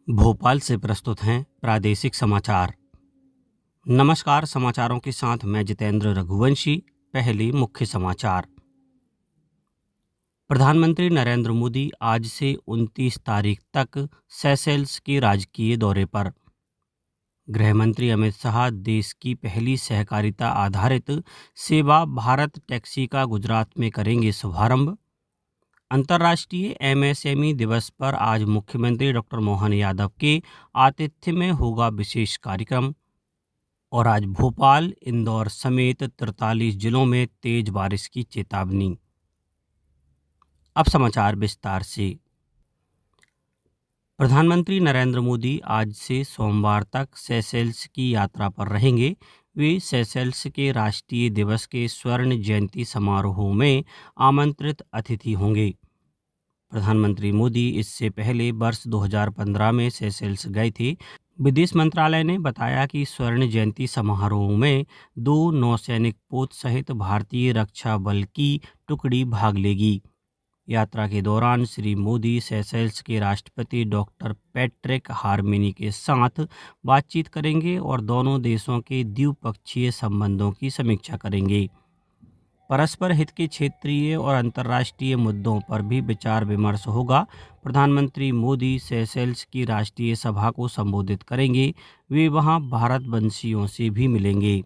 भोपाल से प्रस्तुत हैं प्रादेशिक समाचार। नमस्कार, समाचारों के साथ मैं जितेंद्र रघुवंशी। पहले मुख्य समाचार। प्रधानमंत्री नरेंद्र मोदी आज से 29 तारीख तक सेशेल्स के राजकीय दौरे पर। गृह मंत्री अमित शाह देश की पहली सहकारिता आधारित सेवा भारत टैक्सी का गुजरात में करेंगे शुभारंभ। अंतर्राष्ट्रीय एमएसएमई दिवस पर आज मुख्यमंत्री डॉक्टर मोहन यादव के आतिथ्य में होगा विशेष कार्यक्रम। और आज भोपाल, इंदौर समेत 43 जिलों में तेज बारिश की चेतावनी। अब समाचार विस्तार से। प्रधानमंत्री नरेंद्र मोदी आज से सोमवार तक सेशेल्स की यात्रा पर रहेंगे। वे सेशेल्स के राष्ट्रीय दिवस के स्वर्ण जयंती समारोह में आमंत्रित अतिथि होंगे। प्रधानमंत्री मोदी इससे पहले वर्ष 2015 में सेशेल्स गए थे। विदेश मंत्रालय ने बताया कि स्वर्ण जयंती समारोह में 2 नौसैनिक पोत सहित भारतीय रक्षा बल की टुकड़ी भाग लेगी। यात्रा के दौरान श्री मोदी सेशेल्स के राष्ट्रपति डॉक्टर पैट्रिक हार्मेनी के साथ बातचीत करेंगे और दोनों देशों के द्विपक्षीय संबंधों की समीक्षा करेंगे। परस्पर हित के क्षेत्रीय और अंतर्राष्ट्रीय मुद्दों पर भी विचार विमर्श होगा। प्रधानमंत्री मोदी सेशेल्स की राष्ट्रीय सभा को संबोधित करेंगे। वे वहां भारतवंशियों से भी मिलेंगे।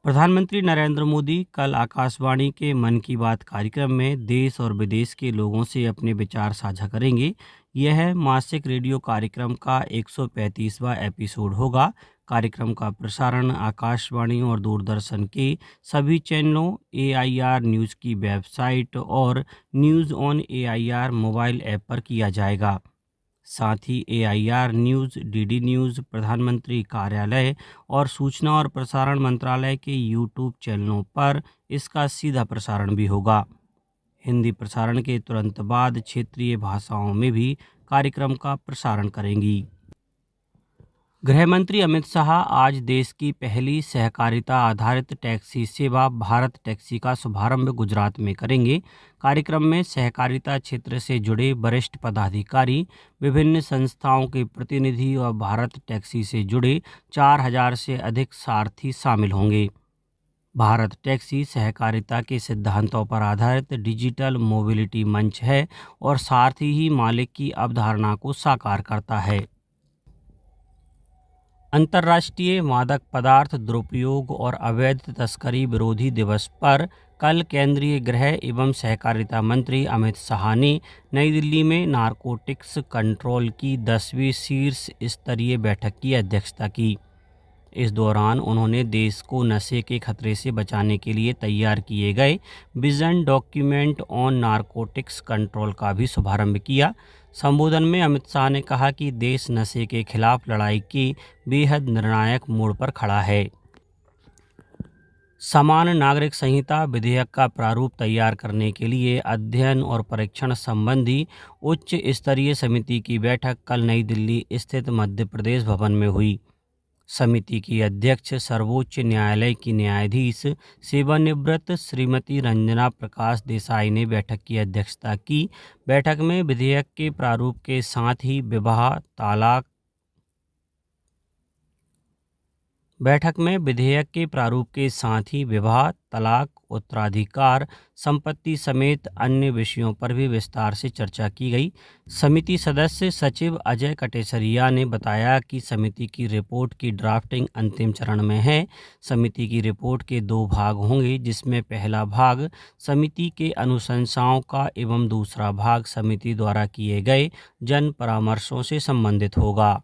प्रधानमंत्री नरेंद्र मोदी कल आकाशवाणी के मन की बात कार्यक्रम में देश और विदेश के लोगों से अपने विचार साझा करेंगे। यह मासिक रेडियो कार्यक्रम का 135वां एपिसोड होगा। कार्यक्रम का प्रसारण आकाशवाणी और दूरदर्शन के सभी चैनलों, AIR न्यूज़ की वेबसाइट और news on AIR mobile app पर किया जाएगा। साथ ही AIR न्यूज़, DD न्यूज़, प्रधानमंत्री कार्यालय और सूचना और प्रसारण मंत्रालय के YouTube चैनलों पर इसका सीधा प्रसारण भी होगा। हिंदी प्रसारण के तुरंत बाद क्षेत्रीय भाषाओं में भी कार्यक्रम का प्रसारण करेंगी। गृह मंत्री अमित शाह आज देश की पहली सहकारिता आधारित टैक्सी सेवा भारत टैक्सी का शुभारंभ गुजरात में करेंगे। कार्यक्रम में सहकारिता क्षेत्र से जुड़े वरिष्ठ पदाधिकारी, विभिन्न संस्थाओं के प्रतिनिधि और भारत टैक्सी से जुड़े 4000 से अधिक सारथी शामिल होंगे। भारत टैक्सी सहकारिता के सिद्धांतों पर आधारित डिजिटल मोबिलिटी मंच है और साथ ही मालिक की अवधारणा को साकार करता है। अंतर्राष्ट्रीय मादक पदार्थ दुरुपयोग और अवैध तस्करी विरोधी दिवस पर कल केंद्रीय गृह एवं सहकारिता मंत्री अमित शाह ने नई दिल्ली में नारकोटिक्स कंट्रोल की 10वीं शीर्ष स्तरीय बैठक की अध्यक्षता की। इस दौरान उन्होंने देश को नशे के खतरे से बचाने के लिए तैयार किए गए vision document on narcotics control का भी शुभारंभ किया। संबोधन में अमित शाह ने कहा कि देश नशे के खिलाफ लड़ाई के बेहद निर्णायक मोड़ पर खड़ा है। समान नागरिक संहिता विधेयक का प्रारूप तैयार करने के लिए अध्ययन और परीक्षण संबंधी उच्च स्तरीय समिति की बैठक कल नई दिल्ली स्थित मध्य प्रदेश भवन में हुई। समिति की अध्यक्ष सर्वोच्च न्यायालय की न्यायाधीश सेवानिवृत्त श्रीमती रंजना प्रकाश देसाई ने बैठक की अध्यक्षता की। बैठक में विधेयक के प्रारूप के साथ ही विवाह, तलाक, उत्तराधिकार, संपत्ति समेत अन्य विषयों पर भी विस्तार से चर्चा की गई। समिति सदस्य सचिव अजय कटेसरिया ने बताया कि समिति की रिपोर्ट की ड्राफ्टिंग अंतिम चरण में है। समिति की रिपोर्ट के 2 भाग होंगे, जिसमें पहला भाग समिति के अनुशंसाओं का एवं दूसरा भाग समिति द्वारा किए गए जन परामर्शों से संबंधित होगा।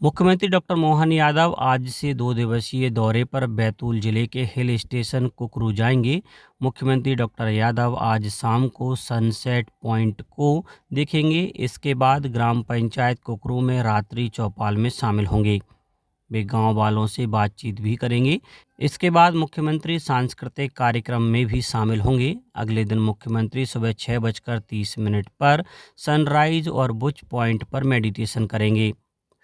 मुख्यमंत्री डॉक्टर मोहन यादव आज से 2 दिवसीय दौरे पर बैतूल जिले के हिल स्टेशन कुकरू जाएंगे। मुख्यमंत्री डॉक्टर यादव आज शाम को सनसेट पॉइंट को देखेंगे। इसके बाद ग्राम पंचायत कुकरू में रात्रि चौपाल में शामिल होंगे। वे गांव वालों से बातचीत भी करेंगे। इसके बाद मुख्यमंत्री सांस्कृतिक कार्यक्रम में भी शामिल होंगे। अगले दिन मुख्यमंत्री सुबह 6:30 पर सनराइज और बुच पॉइंट पर मेडिटेशन करेंगे।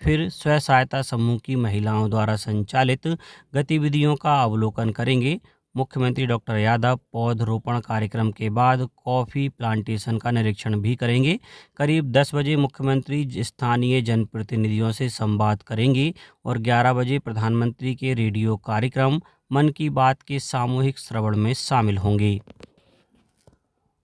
फिर स्व सहायता समूह की महिलाओं द्वारा संचालित गतिविधियों का अवलोकन करेंगे। मुख्यमंत्री डॉक्टर यादव पौधरोपण कार्यक्रम के बाद कॉफ़ी प्लांटेशन का निरीक्षण भी करेंगे। करीब 10 बजे मुख्यमंत्री स्थानीय जनप्रतिनिधियों से संवाद करेंगे और 11 बजे प्रधानमंत्री के रेडियो कार्यक्रम मन की बात के सामूहिक श्रवण में शामिल होंगे।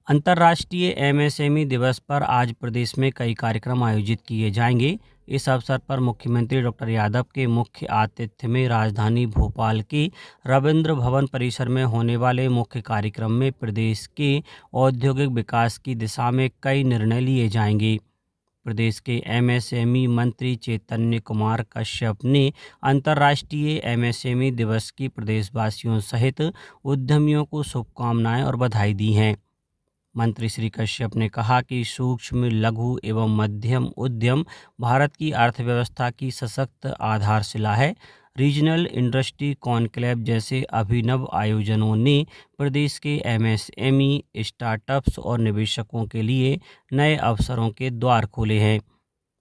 अंतर्राष्ट्रीय एमएसएमई दिवस पर आज प्रदेश में कई कार्यक्रम आयोजित किए जाएंगे। इस अवसर पर मुख्यमंत्री डॉक्टर यादव के मुख्य आतिथ्य में राजधानी भोपाल के रविंद्र भवन परिसर में होने वाले मुख्य कार्यक्रम में प्रदेश के औद्योगिक विकास की दिशा में कई निर्णय लिए जाएंगे। प्रदेश के एमएसएमई मंत्री चैतन्य कुमार कश्यप ने अंतर्राष्ट्रीय एमएसएमई दिवस की प्रदेशवासियों सहित उद्यमियों को शुभकामनाएं और बधाई दी हैं। मंत्री श्री कश्यप ने कहा कि सूक्ष्म, लघु एवं मध्यम उद्यम भारत की अर्थव्यवस्था की सशक्त आधारशिला है। रीजनल इंडस्ट्री कॉन्क्लेव जैसे अभिनव आयोजनों ने प्रदेश के एमएसएमई, स्टार्टअप्स और निवेशकों के लिए नए अवसरों के द्वार खोले हैं।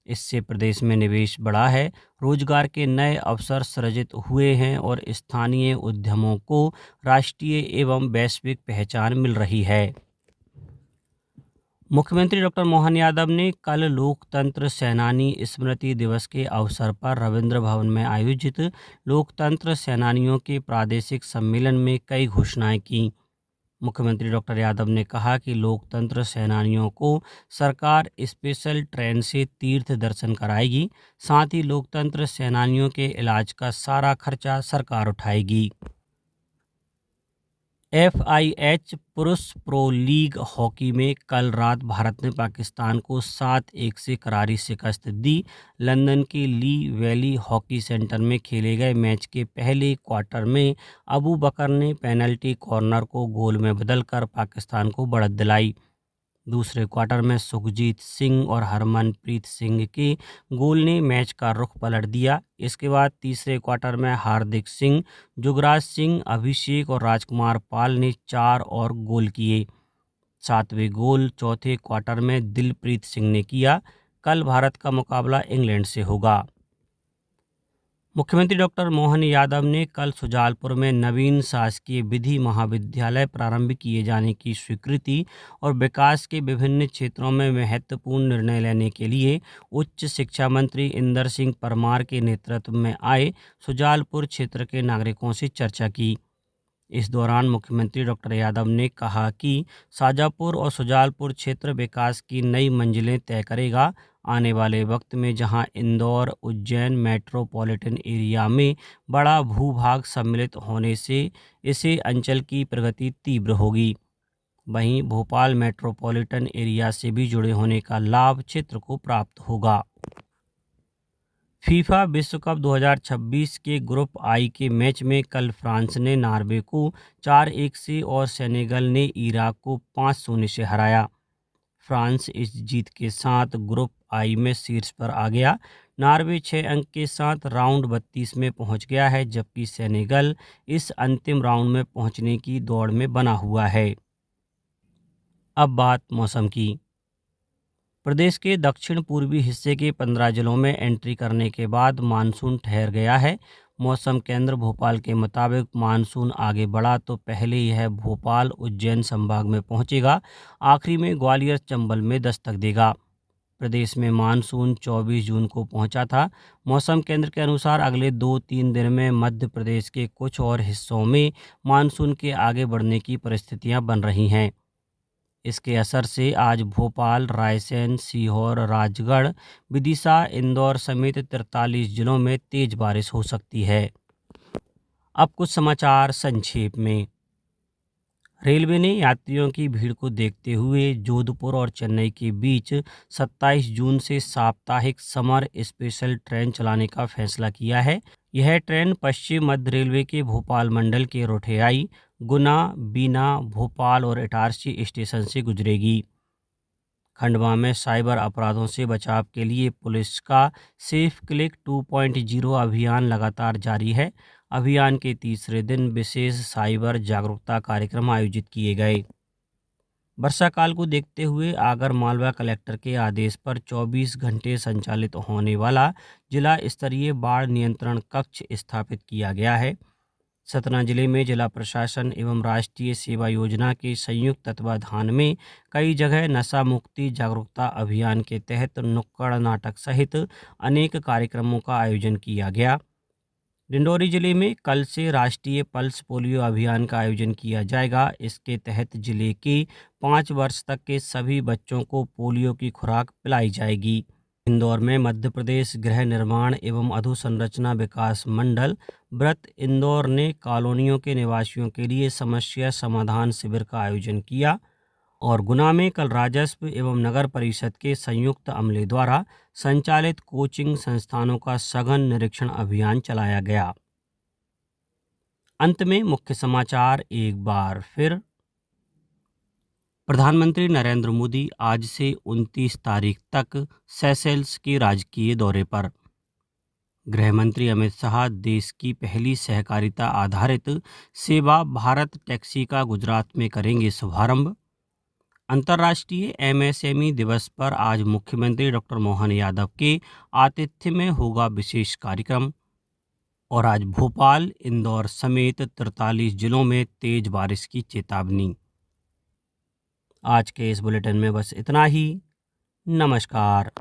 इससे प्रदेश में निवेश बढ़ा है, रोजगार के नए अवसर सृजित हुए हैं और स्थानीय उद्यमों को राष्ट्रीय एवं वैश्विक पहचान मिल रही है। मुख्यमंत्री डॉक्टर मोहन यादव ने कल लोकतंत्र सेनानी स्मृति दिवस के अवसर पर रविंद्र भवन में आयोजित लोकतंत्र सेनानियों के प्रादेशिक सम्मेलन में कई घोषणाएं की। मुख्यमंत्री डॉक्टर यादव ने कहा कि लोकतंत्र सेनानियों को सरकार स्पेशल ट्रेन से तीर्थ दर्शन कराएगी, साथ ही लोकतंत्र सेनानियों के इलाज का सारा खर्चा सरकार उठाएगी। FIH पुरुष प्रो लीग हॉकी में कल रात भारत ने पाकिस्तान को 7-1 से करारी शिकस्त दी। लंदन के ली वैली हॉकी सेंटर में खेले गए मैच के पहले क्वार्टर में अबू बकर ने पेनल्टी कॉर्नर को गोल में बदलकर पाकिस्तान को बढ़त दिलाई। दूसरे क्वार्टर में सुखजीत सिंह और हरमनप्रीत सिंह के गोल ने मैच का रुख पलट दिया। इसके बाद तीसरे क्वार्टर में हार्दिक सिंह, जुगराज सिंह, अभिषेक और राजकुमार पाल ने 4 और गोल किए। 7वें गोल चौथे क्वार्टर में दिलप्रीत सिंह ने किया। कल भारत का मुकाबला इंग्लैंड से होगा। मुख्यमंत्री डॉक्टर मोहन यादव ने कल सुजालपुर में नवीन शासकीय विधि महाविद्यालय प्रारंभ किए जाने की स्वीकृति और विकास के विभिन्न क्षेत्रों में महत्वपूर्ण निर्णय लेने के लिए उच्च शिक्षा मंत्री इंदर सिंह परमार के नेतृत्व में आए सुजालपुर क्षेत्र के नागरिकों से चर्चा की। इस दौरान मुख्यमंत्री डॉक्टर यादव ने कहा कि शाजापुर और सुजालपुर क्षेत्र विकास की नई मंजिलें तय करेगा। आने वाले वक्त में जहां इंदौर, उज्जैन मेट्रोपॉलिटन एरिया में बड़ा भूभाग सम्मिलित होने से इसे अंचल की प्रगति तीव्र होगी, वहीं भोपाल मेट्रोपॉलिटन एरिया से भी जुड़े होने का लाभ क्षेत्र को प्राप्त होगा। फीफा विश्व कप 2026 के ग्रुप आई के मैच में कल फ्रांस ने नॉर्वे को 4-1 से और सेनेगल ने इराक को 5-0 से हराया। फ्रांस इस जीत के साथ ग्रुप आई में शीर्ष पर आ गया। नॉर्वे 6 अंक के साथ राउंड 32 में पहुंच गया है, जबकि सेनेगल इस अंतिम राउंड में पहुंचने की दौड़ में बना हुआ है। अब बात मौसम की। प्रदेश के दक्षिण पूर्वी हिस्से के 15 जिलों में एंट्री करने के बाद मानसून ठहर गया है। मौसम केंद्र भोपाल के मुताबिक मानसून आगे बढ़ा तो पहले यह भोपाल, उज्जैन संभाग में पहुंचेगा, आखिरी में ग्वालियर, चंबल में दस्तक देगा। प्रदेश में मानसून 24 जून को पहुंचा था। मौसम केंद्र के अनुसार अगले 2-3 दिन में मध्य प्रदेश के कुछ और हिस्सों में मानसून के आगे बढ़ने की परिस्थितियां बन रही हैं। इसके असर से आज भोपाल, रायसेन, सीहोर, राजगढ़, विदिशा, इंदौर समेत 43 जिलों में तेज बारिश हो सकती है। अब कुछ समाचार संक्षेप में। रेलवे ने यात्रियों की भीड़ को देखते हुए जोधपुर और चेन्नई के बीच 27 जून से साप्ताहिक समर स्पेशल ट्रेन चलाने का फैसला किया है। यह ट्रेन पश्चिम मध्य रेलवे के भोपाल मंडल के रोठेयाई, गुना, बीना, भोपाल और इटारसी स्टेशन से गुजरेगी। खंडवा में साइबर अपराधों से बचाव के लिए पुलिस का सेफ क्लिक 2.0 अभियान लगातार जारी है। अभियान के तीसरे दिन विशेष साइबर जागरूकता कार्यक्रम आयोजित किए गए। वर्षा काल को देखते हुए आगर मालवा कलेक्टर के आदेश पर 24 घंटे संचालित होने वाला जिला स्तरीय बाढ़ नियंत्रण कक्ष स्थापित किया गया है। सतना जिले में जिला प्रशासन एवं राष्ट्रीय सेवा योजना के संयुक्त तत्वाधान में कई जगह नशा मुक्ति जागरूकता अभियान के तहत नुक्कड़ नाटक सहित अनेक कार्यक्रमों का आयोजन किया गया। डिंडोरी जिले में कल से राष्ट्रीय पल्स पोलियो अभियान का आयोजन किया जाएगा। इसके तहत जिले के 5 वर्ष तक के सभी बच्चों को पोलियो की खुराक पिलाई जाएगी। इंदौर में मध्य प्रदेश गृह निर्माण एवं अधोसंरचना विकास मंडल व्रत इंदौर ने कॉलोनियों के निवासियों के लिए समस्या समाधान शिविर का आयोजन किया और गुना में कल राजस्व एवं नगर परिषद के संयुक्त अमले द्वारा संचालित कोचिंग संस्थानों का सघन निरीक्षण अभियान चलाया गया। अंत में मुख्य समाचार एक बार फिर। प्रधानमंत्री नरेंद्र मोदी आज से 29 तारीख तक सेशेल्स के राजकीय दौरे पर। गृह मंत्री अमित शाह देश की पहली सहकारिता आधारित सेवा भारत टैक्सी का गुजरात में करेंगे शुभारंभ। अंतर्राष्ट्रीय एमएसएमई दिवस पर आज मुख्यमंत्री डॉक्टर मोहन यादव के आतिथ्य में होगा विशेष कार्यक्रम। और आज भोपाल, इंदौर समेत 43 जिलों में तेज बारिश की चेतावनी। आज के इस बुलेटिन में बस इतना ही। नमस्कार।